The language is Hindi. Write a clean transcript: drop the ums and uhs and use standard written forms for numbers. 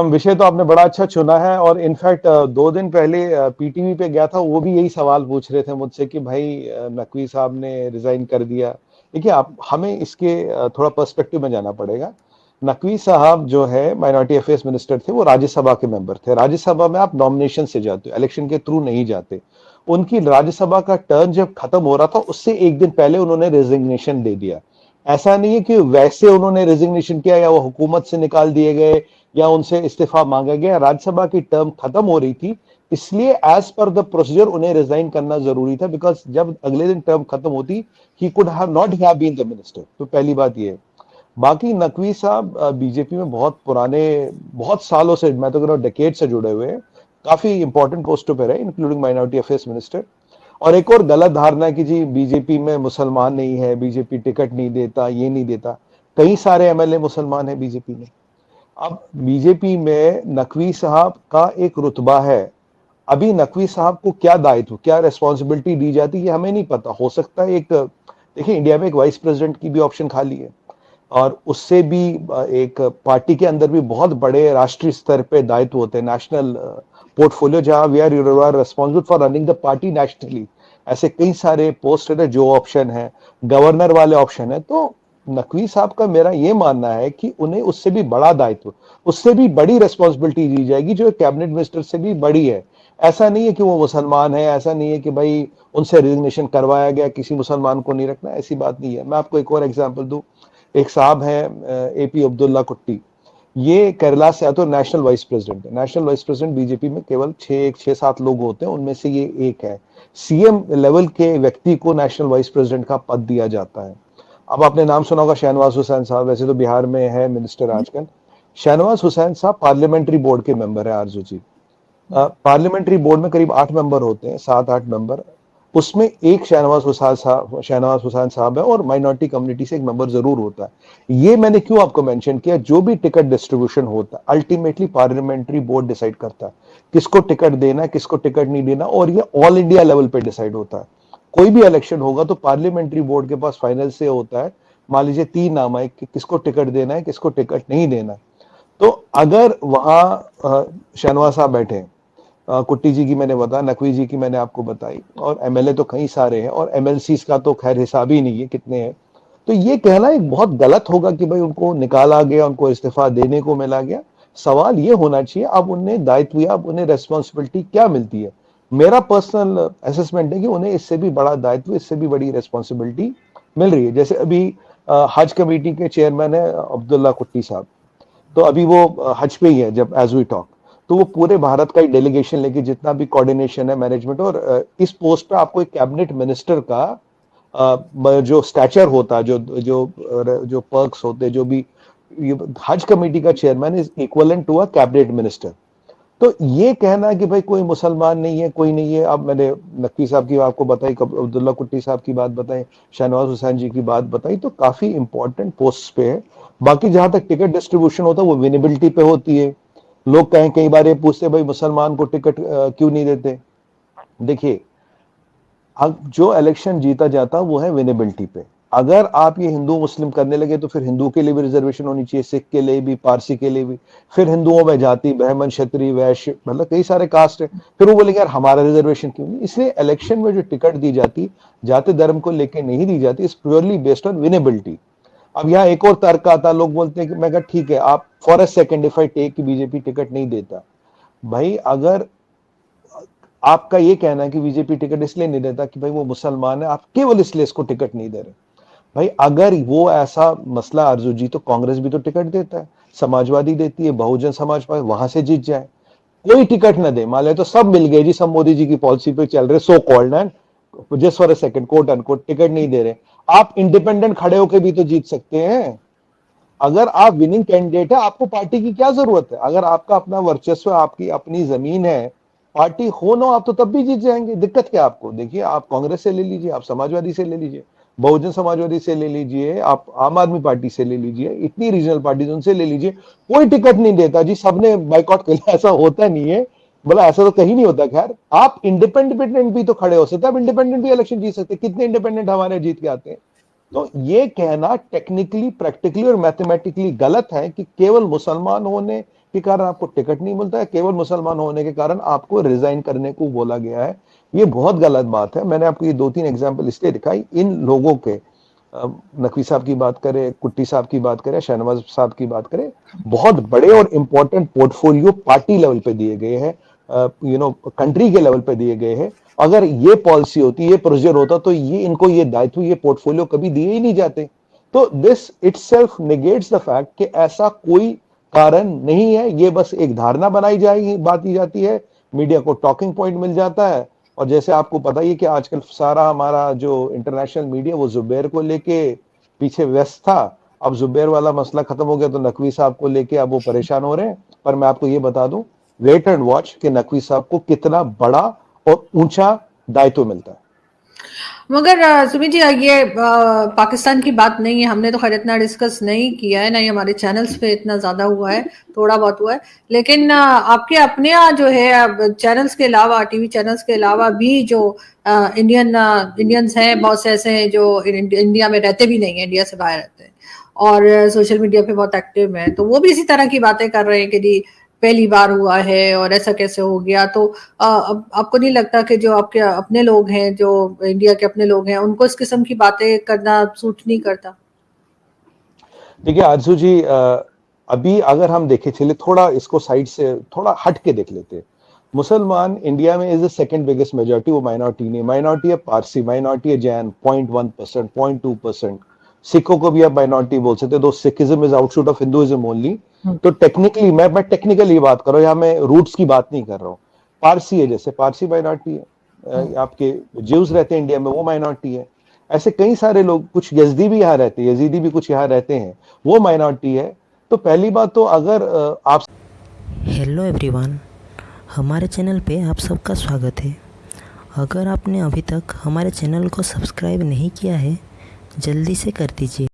विषय तो आपने बड़ा अच्छा चुना है और इनफैक्ट 2 दिन पहले पीटीवी पे गया था, वो भी यही सवाल पूछ रहे थे मुझसे कि भाई नकवी साहब ने रिजाइन कर दिया। देखिए, आप हमें इसके थोड़ा पर्सपेक्टिव में जाना पड़ेगा। नकवी साहब जो है माइनॉरिटी अफेयर्स मिनिस्टर थे, वो राज्यसभा के मेंबर थे। राज्यसभा में आप नॉमिनेशन से जाते हो, इलेक्शन के थ्रू नहीं जाते। उनकी राज्यसभा का टर्म जब खत्म हो रहा था, उससे एक दिन पहले उन्होंने रेजिग्नेशन दे दिया। ऐसा नहीं है कि वैसे उन्होंने रेजिग्नेशन किया या वो हुकूमत से निकाल दिए गए या उनसे इस्तीफा मांगा गया। राज्यसभा की टर्म खत्म हो रही थी, इसलिए एज पर द प्रोसीजर उन्हें रिजाइन करना जरूरी था, बिकॉज जब अगले दिन टर्म खत्म होती, he could have not have been the minister. तो पहली बात ये है। बाकी नकवी साहब बीजेपी में बहुत पुराने, बहुत सालों से, मैं तो कह रहा हूँ डेकेड से जुड़े हुए हैं। काफी इंपॉर्टेंट पोस्टों पर है, इंक्लूडिंग माइनॉरिटी अफेयर्स मिनिस्टर। और एक और गलत धारणा है कि जी बीजेपी में मुसलमान नहीं है, बीजेपी टिकट नहीं देता, ये नहीं देता। कई सारे एमएलए मुसलमान है बीजेपी में। अब बीजेपी में नकवी साहब का एक रुतबा है। अभी नकवी साहब को क्या दायित्व, क्या रेस्पॉन्सिबिलिटी दी जाती है, ये हमें नहीं पता। हो सकता है एक, देखिए इंडिया में एक वाइस प्रेसिडेंट की भी ऑप्शन खाली है, और उससे भी एक पार्टी के अंदर भी बहुत बड़े राष्ट्रीय स्तर पे दायित्व होते हैं, नेशनल पोर्टफोलियो, जहां we are you are responsible for running the party nationally. ऐसे कई सारे पोस्ट है, जो ऑप्शन है, गवर्नर वाले ऑप्शन है। तो नकवी साहब का मेरा ये मानना है कि उन्हें उससे भी बड़ा दायित्व, उससे भी बड़ी रेस्पॉन्सिबिलिटी दी जाएगी, जो कैबिनेट मिनिस्टर से भी बड़ी है। ऐसा नहीं है कि वो मुसलमान है, ऐसा नहीं है कि भाई उनसे रिजिग्नेशन करवाया गया, किसी मुसलमान को नहीं रखना, ऐसी बात नहीं है। मैं आपको एक और एग्जांपल दूं। एक साहब है एपी अब्दुल्ला कुट्टी, ये केरला से आते, तो नेशनल वाइस प्रेसिडेंट है। नेशनल वाइस प्रेसिडेंट बीजेपी में केवल 6-7 लोग होते हैं, उनमें से ये एक है। सीएम लेवल के व्यक्ति को नेशनल वाइस प्रेसिडेंट का पद दिया जाता है। अब आपने नाम सुना होगा शहनवाज हुसैन साहब, वैसे तो बिहार में है मिनिस्टर आजकल। शहनवाज हुसैन साहब पार्लियामेंट्री बोर्ड के मेंबर है, आरजू जी। पार्लियामेंट्री बोर्ड में करीब 8 मेंबर होते हैं, 7-8 मेंबर। उसमें एक शहनवाज हुसैन साहब है, और माइनॉरिटी कम्युनिटी से एक मेंबर जरूर होता है। ये मैंने क्यों आपको मेंशन किया, जो भी टिकट डिस्ट्रीब्यूशन होता है अल्टीमेटली पार्लियामेंट्री बोर्ड डिसाइड करता है, किसको टिकट देना है, किसको टिकट नहीं देना, और ये ऑल इंडिया लेवल पे डिसाइड होता है। कोई भी इलेक्शन होगा तो पार्लियामेंट्री बोर्ड के पास फाइनल से होता है। मान लीजिए 3 नाम है कि किसको टिकट देना है, किसको टिकट नहीं देना है। तो अगर वहां शहनवाज साहब बैठे हैं, कुट्टी जी की मैंने बताया, नकवी जी की मैंने आपको बताई, और एमएलए तो कई सारे हैं, और एमएलसीज का तो खैर हिसाब ही नहीं है कितने हैं। तो ये कहना एक बहुत गलत होगा कि भाई उनको निकाला गया, उनको इस्तीफा देने को मिला गया। सवाल ये होना चाहिए अब उन्हें दायित्व या अब उन्हें रेस्पॉन्सिबिलिटी क्या मिलती है। मेरा पर्सनल असेसमेंट है कि उन्हें इससे भी बड़ा दायित्व, इससे भी बड़ी रेस्पॉन्सिबिलिटी मिल रही है। जैसे अभी हज कमेटी के चेयरमैन है अब्दुल्ला कुट्टी साहब, तो अभी वो हज पे ही है जब एज वी टॉक। तो वो पूरे भारत का एक डेलीगेशन लेके, जितना भी कोऑर्डिनेशन है, मैनेजमेंट, और इस पोस्ट पे आपको एक कैबिनेट मिनिस्टर का जो स्टैचर होता है, जो जो जो पर्क्स होते, जो भी, हज कमेटी का chairman is equivalent to a cabinet minister. तो ये कहना कि भाई कोई मुसलमान नहीं है, कोई नहीं है। अब मैंने नकवी साहब की आपको बताई, अब्दुल्ला कुट्टी साहब की बात बताई, शहनवाज हुसैन जी की बात बताई, तो काफी इंपॉर्टेंट पोस्ट पे है। बाकी जहां तक टिकट डिस्ट्रीब्यूशन होता है, वो विनेबिलिटी पे होती है। लोग कहें, कई बार ये पूछते भाई मुसलमान को टिकट क्यों नहीं देते। देखिए, अब जो इलेक्शन जीता जाता वो है विनेबिलिटी पे। अगर आप ये हिंदू मुस्लिम करने लगे तो फिर हिंदू के लिए भी रिजर्वेशन होनी चाहिए, सिख के लिए भी, पारसी के लिए भी। फिर हिंदुओं में जाति, ब्राह्मण, क्षत्रिय, वैश्य, मतलब कई सारे कास्ट है। फिर वो बोलेंगे यार हमारा रिजर्वेशन क्यों नहीं। इसलिए इलेक्शन में जो टिकट दी जाती, जाति धर्म को लेकर नहीं दी जाती, is purely based on winnability. अब यहाँ एक और तर्क आता, लोग बोलते हैं कि मैं कहा ठीक है, आप for a second if I take कि बीजेपी टिकट नहीं देता। भाई अगर आपका ये कहना है कि बीजेपी टिकट इसलिए नहीं देता कि भाई वो मुसलमान है, आप केवल इसलिए इसको टिकट नहीं दे रहे। भाई अगर वो ऐसा मसला अर्जु जी, तो कांग्रेस भी तो टिकट देता है, समाजवादी देती है, बहुजन समाज पार्टी, वहां से जीत जाए। कोई टिकट ना दे, मान ले तो सब मिल गए जी, सब मोदी जी की पॉलिसी पे चल रहे, so called and just for a second quote unquote ticket नहीं दे रहे। आप इंडिपेंडेंट खड़े होकर भी तो जीत सकते हैं। अगर आप विनिंग कैंडिडेट है, आपको पार्टी की क्या जरूरत है। अगर आपका अपना वर्चस्व, आपकी अपनी जमीन है, पार्टी हो ना, आप तो तब भी जीत जाएंगे। दिक्कत क्या आपको। देखिए, आप कांग्रेस से ले लीजिए, आप समाजवादी से ले लीजिए, बहुजन समाजवादी से ले लीजिए, आप आम आदमी पार्टी से ले लीजिए, इतनी रीजनल पार्टी उनसे ले लीजिए, कोई टिकट नहीं देता जी, सबने बाइकआउट कर लिया। ऐसा होता नहीं है, बोला ऐसा तो कहीं नहीं होता। खैर, आप इंडिपेंडेंट भी तो खड़े हो सकते, आप इंडिपेंडेंट भी इलेक्शन जीत सकते। कितने इंडिपेंडेंट हमारे जीत के आते हैं। तो ये कहना टेक्निकली, प्रैक्टिकली और मैथमेटिकली गलत है कि केवल मुसलमान होने के कारण आपको टिकट नहीं मिलता है, केवल मुसलमान होने के कारण आपको रिजाइन करने को बोला गया है। ये बहुत गलत बात है। मैंने आपको ये 2-3 एग्जाम्पल इसलिए दिखाई, इन लोगों के नकवी साहब की बात करें, कुट्टी साहब की बात करें, शहनवाज साहब की बात करें, बहुत बड़े और इंपॉर्टेंट पोर्टफोलियो पार्टी लेवल पे दिए गए हैं, कंट्री के लेवल पे दिए गए हैं। अगर ये पॉलिसी होती, ये प्रोसीजर होता, तो ये इनको ये दायित्व, ये पोर्टफोलियो कभी दिए ही नहीं जाते। तो this itself negates the fact कि ऐसा कोई कारण नहीं है, ये बस एक धारणा बनाई जाएगी, बात की जाती है, मीडिया को टॉकिंग पॉइंट मिल जाता है। और जैसे आपको पता ही है कि आजकल सारा हमारा जो इंटरनेशनल मीडिया वो जुबैर को लेके पीछे व्यस्त था। अब जुबैर वाला मसला खत्म हो गया तो नकवी साहब को लेके अब वो परेशान हो रहे हैं। पर मैं आपको ये बता दूं, वेट एंड वॉच कि नकवी साहब को कितना बड़ा और ऊंचा दायित्व मिलता है। मगर सुमित जी, ये पाकिस्तान की बात नहीं है, हमने तो खैर इतना डिस्कस नहीं किया है, ना ही हमारे चैनल्स पे इतना ज्यादा हुआ है, थोड़ा बहुत हुआ है। लेकिन आपके अपने यहाँ जो है चैनल्स के अलावा, टीवी चैनल्स के अलावा भी जो इंडियंस हैं, बहुत से ऐसे हैं जो इंडिया में रहते भी नहीं है, इंडिया से बाहर रहते हैं और सोशल मीडिया पे बहुत एक्टिव हैं, तो वो भी इसी तरह की बातें कर रहे हैं कि जी पहली बार हुआ है और ऐसा कैसे हो गया। तो अब आपको नहीं लगता कि जो आपके अपने लोग हैं, जो इंडिया के अपने लोग हैं, उनको इस किस्म की बातें करना सूट नहीं करता? देखिए आरजू जी, अभी अगर हम देखें, चलिए थोड़ा इसको साइड से थोड़ा हट के देख लेते हैं। मुसलमान इंडिया में is the second biggest majority, वो माइनॉरिटी नहीं, माइनॉरिटी है पारसी, माइनॉरिटी है जैन 0.1%, 0.2%। सिखों को भी आप माइनॉरिटी बोल सकते हो, तो Sikhism is offshoot of Hinduism only. तो टेक्निकली मैं टेक्निकली बात कर रहा हूँ, यहाँ मैं रूट्स की बात नहीं कर रहा हूँ। पारसी है, जैसे पारसी माइनॉरिटी है, आपके ज्यूज रहते हैं इंडिया में, वो माइनॉरिटी है। ऐसे कई सारे लोग, कुछ यजदी भी यहाँ रहते हैं, यजीदी भी कुछ यहाँ रहते हैं, वो माइनॉरिटी है। तो पहली बात तो अगर आप हेलो एवरीवन, हमारे चैनल पे आप सबका स्वागत है। अगर आपने अभी तक हमारे चैनल को सब्सक्राइब नहीं किया है, जल्दी से कर दीजिए।